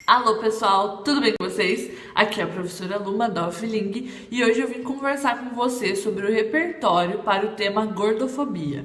Alô pessoal, tudo bem com vocês? Aqui é a professora Luma Dofling e hoje eu vim conversar com você sobre o repertório para o tema gordofobia.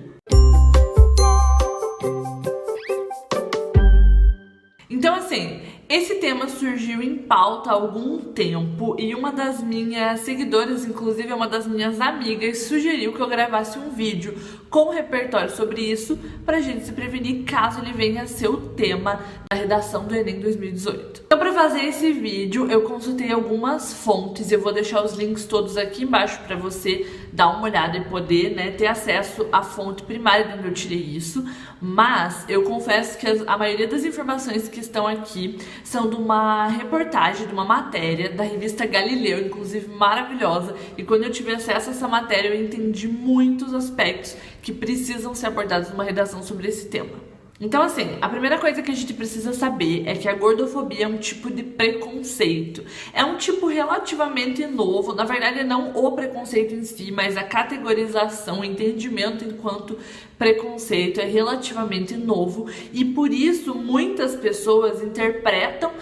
Então assim, esse tema surgiu em pauta há algum tempo e uma das minhas seguidoras, inclusive uma das minhas amigas, sugeriu que eu gravasse um vídeo com repertório sobre isso pra gente se prevenir caso ele venha a ser o tema da redação do Enem 2018. Então para fazer esse vídeo eu consultei algumas fontes, eu vou deixar os links todos aqui embaixo para você dar uma olhada e poder ter acesso à fonte primária de onde eu tirei isso, mas eu confesso que a maioria das informações que estão aqui são de uma reportagem, de uma matéria da revista Galileu, inclusive maravilhosa, e quando eu tive acesso a essa matéria eu entendi muitos aspectos que precisam ser abordados numa redação sobre esse tema. Então assim, a primeira coisa que a gente precisa saber é que a gordofobia é um tipo de preconceito. É um tipo relativamente novo, na verdade não o preconceito em si, mas a categorização, o entendimento enquanto preconceito é relativamente novo e por isso muitas pessoas interpretam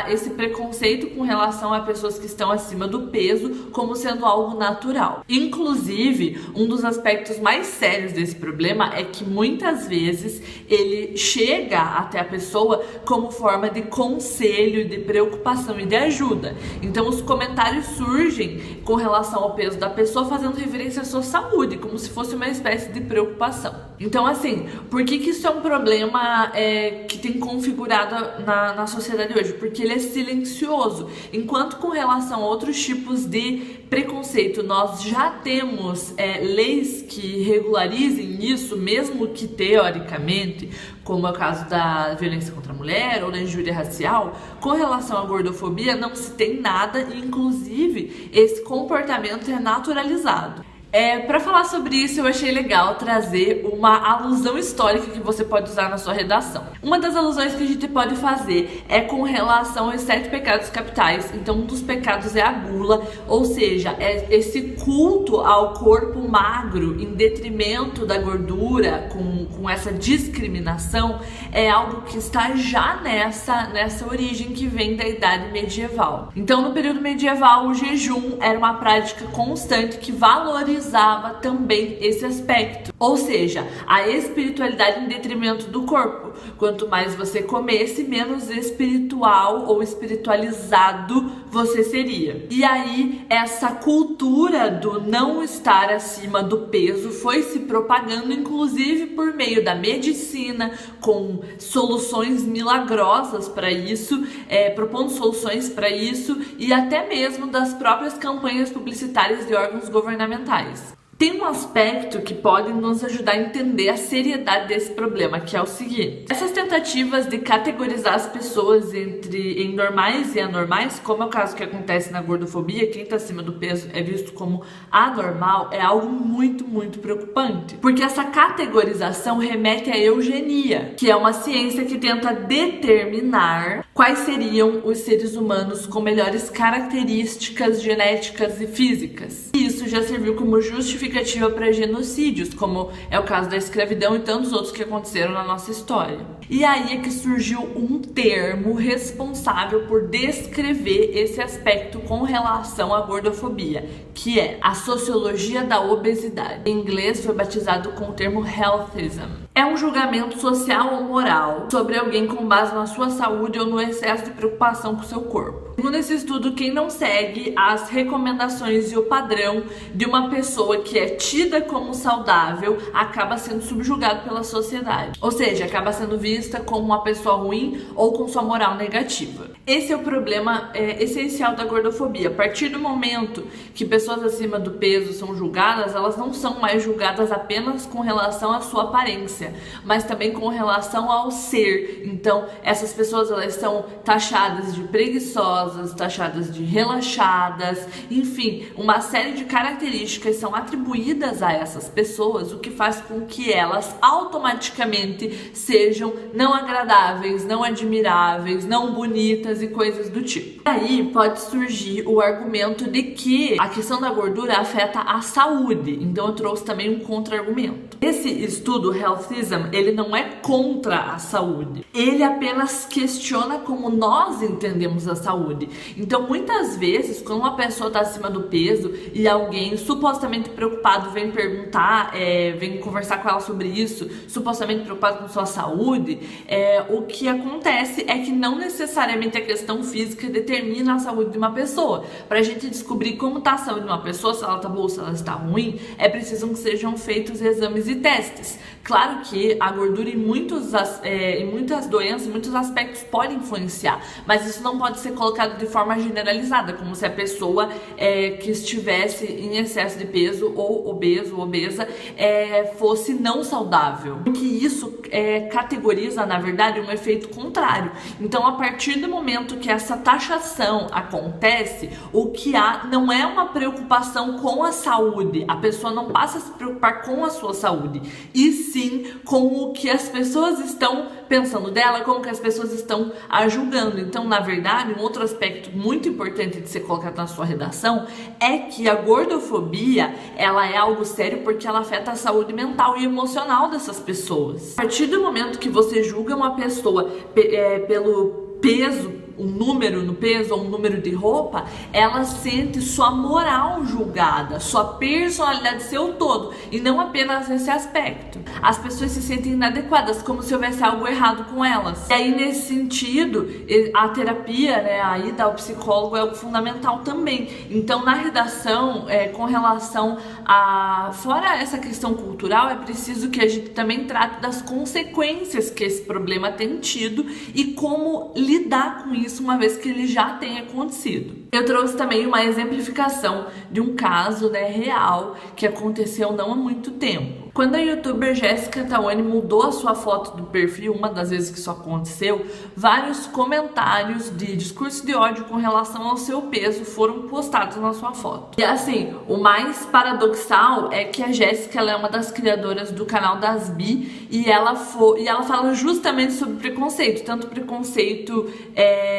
esse preconceito com relação a pessoas que estão acima do peso como sendo algo natural. Inclusive, um dos aspectos mais sérios desse problema é que muitas vezes ele chega até a pessoa como forma de conselho, de preocupação e de ajuda. Então os comentários surgem com relação ao peso da pessoa fazendo referência à sua saúde, como se fosse uma espécie de preocupação. Então assim, por que isso é um problema que tem configurado na sociedade hoje? Porque ele é silencioso. Enquanto com relação a outros tipos de preconceito nós já temos leis que regularizem isso, mesmo que teoricamente, como é o caso da violência contra a mulher ou da injúria racial, com relação à gordofobia não se tem nada e inclusive esse comportamento é naturalizado. Para falar sobre isso, eu achei legal trazer uma alusão histórica que você pode usar na sua redação. Uma das alusões que a gente pode fazer é com relação aos 7 pecados capitais. Então, um dos pecados é a gula, ou seja, é esse culto ao corpo magro em detrimento da gordura, com essa discriminação, é algo que está já nessa origem que vem da Idade Medieval. Então, no período medieval, o jejum era uma prática constante que valorizava também esse aspecto, ou seja, a espiritualidade em detrimento do corpo. Quanto mais você comesse, menos espiritual ou espiritualizado você seria. E aí essa cultura do não estar acima do peso foi se propagando, inclusive por meio da medicina, com soluções milagrosas para isso, propondo soluções para isso e até mesmo das próprias campanhas publicitárias de órgãos governamentais. Tem um aspecto que pode nos ajudar a entender a seriedade desse problema, que é o seguinte: essas tentativas de categorizar as pessoas em normais e anormais, como é o caso que acontece na gordofobia, quem está acima do peso é visto como anormal, é algo muito, muito preocupante. Porque essa categorização remete à eugenia, que é uma ciência que tenta determinar quais seriam os seres humanos com melhores características genéticas e físicas. E isso já serviu como justificativa para genocídios, como é o caso da escravidão e tantos outros que aconteceram na nossa história. E aí é que surgiu um termo responsável por descrever esse aspecto com relação à gordofobia, que é a sociologia da obesidade. Em inglês foi batizado com o termo healthism. É um julgamento social ou moral sobre alguém com base na sua saúde ou no excesso de preocupação com o seu corpo. Segundo esse estudo, quem não segue as recomendações e o padrão de uma pessoa que é tida como saudável acaba sendo subjugado pela sociedade. Ou seja, acaba sendo vista como uma pessoa ruim ou com sua moral negativa. Esse é o problema essencial da gordofobia. A partir do momento que pessoas acima do peso são julgadas, elas não são mais julgadas apenas com relação à sua aparência, mas também com relação ao ser. Então, essas pessoas elas são taxadas de preguiçosas, taxadas de relaxadas, enfim, uma série de características são atribuídas a essas pessoas, o que faz com que elas automaticamente sejam não agradáveis, não admiráveis, não bonitas e coisas do tipo. E aí pode surgir o argumento de que a questão da gordura afeta a saúde, então eu trouxe também um contra-argumento. Esse estudo Healthy Feminism, ele não é contra a saúde. Ele apenas questiona como nós entendemos a saúde. Então, muitas vezes, quando uma pessoa está acima do peso e alguém supostamente preocupado vem perguntar, vem conversar com ela sobre isso, supostamente preocupado com sua saúde, o que acontece é que não necessariamente a questão física determina a saúde de uma pessoa. Para a gente descobrir como está a saúde de uma pessoa, se ela está boa ou se ela está ruim, é preciso que sejam feitos exames e testes. Claro que a gordura em muitas doenças, em muitos aspectos pode influenciar, mas isso não pode ser colocado de forma generalizada, como se a pessoa que estivesse em excesso de peso ou obeso ou obesa fosse não saudável, porque isso categoriza, na verdade, um efeito contrário. Então, a partir do momento que essa taxação acontece, o que há não é uma preocupação com a saúde, a pessoa não passa a se preocupar com a sua saúde, e sim com o que as pessoas estão pensando dela, como que as pessoas estão a julgando. Então, na verdade, um outro aspecto muito importante de ser colocado na sua redação é que a gordofobia, ela é algo sério porque ela afeta a saúde mental e emocional dessas pessoas. A partir do momento que você julga uma pessoa pelo peso, um número no peso ou um número de roupa, ela sente sua moral julgada, sua personalidade, seu todo, e não apenas esse aspecto. As pessoas se sentem inadequadas, como se houvesse algo errado com elas. E aí, nesse sentido, a terapia, a ida ao psicólogo é algo fundamental também. Então, na redação, com relação a... Fora essa questão cultural, é preciso que a gente também trate das consequências que esse problema tem tido e como lidar com isso uma vez que ele já tenha acontecido. Eu trouxe também uma exemplificação de um caso real que aconteceu não há muito tempo. Quando a youtuber Jéssica Tawane mudou a sua foto do perfil, uma das vezes que isso aconteceu, vários comentários de discurso de ódio com relação ao seu peso foram postados na sua foto. E assim, o mais paradoxal é que a Jéssica, ela é uma das criadoras do canal das Bi, e ela fala justamente sobre preconceito, tanto preconceito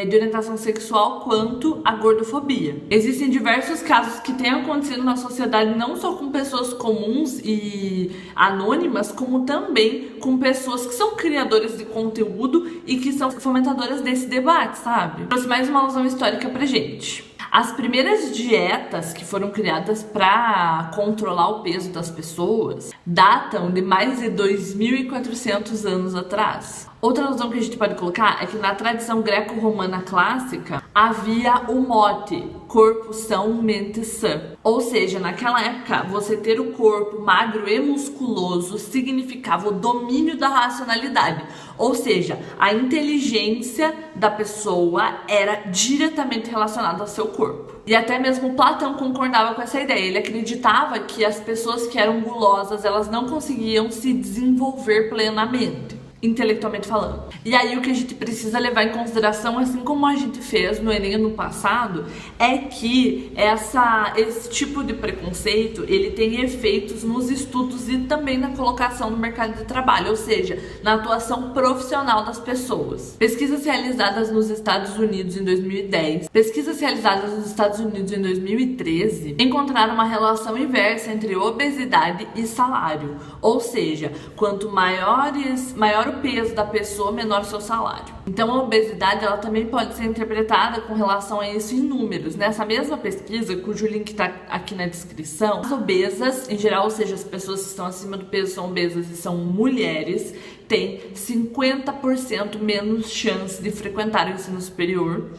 de orientação sexual quanto a gordofobia. Existem diversos casos que têm acontecido na sociedade, não só com pessoas comuns e anônimas, como também com pessoas que são criadoras de conteúdo e que são fomentadoras desse debate, sabe? Trouxe mais uma alusão histórica pra gente. As primeiras dietas que foram criadas para controlar o peso das pessoas datam de mais de 2.400 anos atrás. Outra alusão que a gente pode colocar é que na tradição greco-romana clássica havia o mote corpo são, mente sã. Ou seja, naquela época, você ter o corpo magro e musculoso significava o domínio da racionalidade. Ou seja, a inteligência da pessoa era diretamente relacionada ao seu corpo. E até mesmo Platão concordava com essa ideia. Ele acreditava que as pessoas que eram gulosas, elas não conseguiam se desenvolver plenamente, intelectualmente falando. E aí o que a gente precisa levar em consideração, assim como a gente fez no Enem no passado, é que esse tipo de preconceito, ele tem efeitos nos estudos e também na colocação no mercado de trabalho, ou seja, na atuação profissional das pessoas. Pesquisas realizadas nos Estados Unidos em 2010, pesquisas realizadas nos Estados Unidos em 2013, encontraram uma relação inversa entre obesidade e salário, ou seja, quanto maior o peso da pessoa, menor o seu salário. Então a obesidade, ela também pode ser interpretada com relação a isso em números. Nessa mesma pesquisa, cujo link está aqui na descrição, as obesas, em geral, ou seja, as pessoas que estão acima do peso são obesas e são mulheres, têm 50% menos chance de frequentar o ensino superior,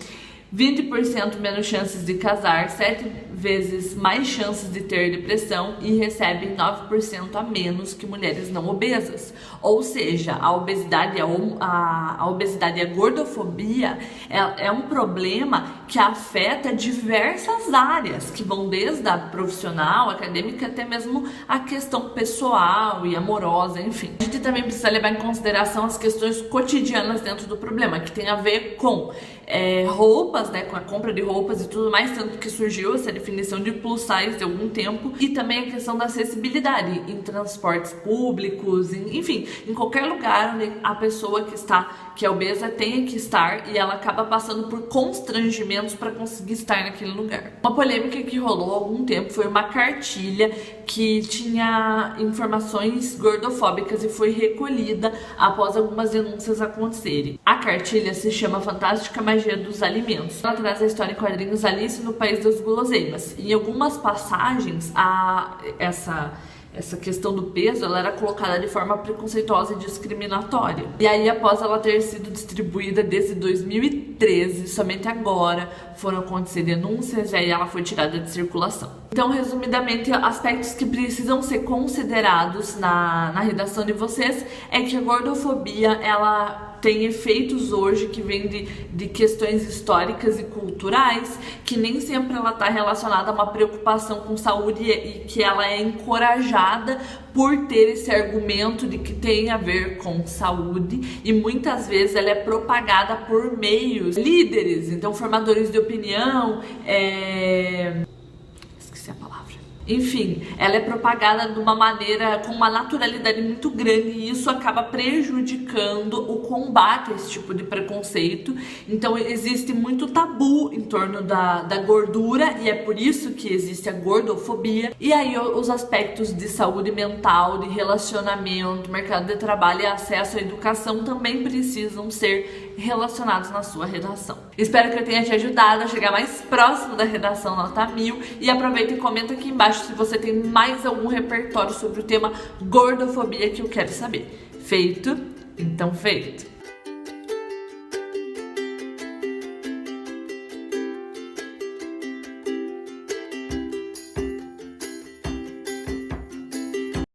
20% menos chances de casar, 7 vezes mais chances de ter depressão e recebem 9% a menos que mulheres não obesas. Ou seja, a obesidade e a gordofobia é um problema que afeta diversas áreas, que vão desde a profissional, acadêmica, até mesmo a questão pessoal e amorosa, enfim. A gente também precisa levar em consideração as questões cotidianas dentro do problema, que tem a ver com roupas, né, com a compra de roupas e tudo mais, tanto que surgiu essa definição de plus size de algum tempo, e também a questão da acessibilidade em transportes públicos, enfim, em qualquer lugar onde a pessoa que é obesa tenha que estar, e ela acaba passando por constrangimentos para conseguir estar naquele lugar. Uma polêmica que rolou há algum tempo foi uma cartilha que tinha informações gordofóbicas e foi recolhida após algumas denúncias acontecerem. A cartilha se chama Fantástica Magia dos Alimentos. Ela traz a história em quadrinhos Alice no País das Guloseimas. Em algumas passagens, essa questão do peso, ela era colocada de forma preconceituosa e discriminatória. E aí, após ela ter sido distribuída desde 2013, somente agora foram acontecer denúncias e aí ela foi tirada de circulação. Então, resumidamente, aspectos que precisam ser considerados na redação de vocês é que a gordofobia, ela tem efeitos hoje que vêm de questões históricas e culturais, que nem sempre ela está relacionada a uma preocupação com saúde e que ela é encorajada por ter esse argumento de que tem a ver com saúde, e muitas vezes ela é propagada por meios líderes, então formadores de opinião, esqueci a palavra. Enfim, ela é propagada de uma maneira, com uma naturalidade muito grande, e isso acaba prejudicando o combate a esse tipo de preconceito. Então existe muito tabu em torno da gordura, e é por isso que existe a gordofobia. E aí os aspectos de saúde mental, de relacionamento, mercado de trabalho e acesso à educação também precisam ser relacionados na sua redação. Espero que eu tenha te ajudado a chegar mais próximo da redação nota 1000, e aproveita e comenta aqui embaixo se você tem mais algum repertório sobre o tema gordofobia que eu quero saber. Feito? Então feito!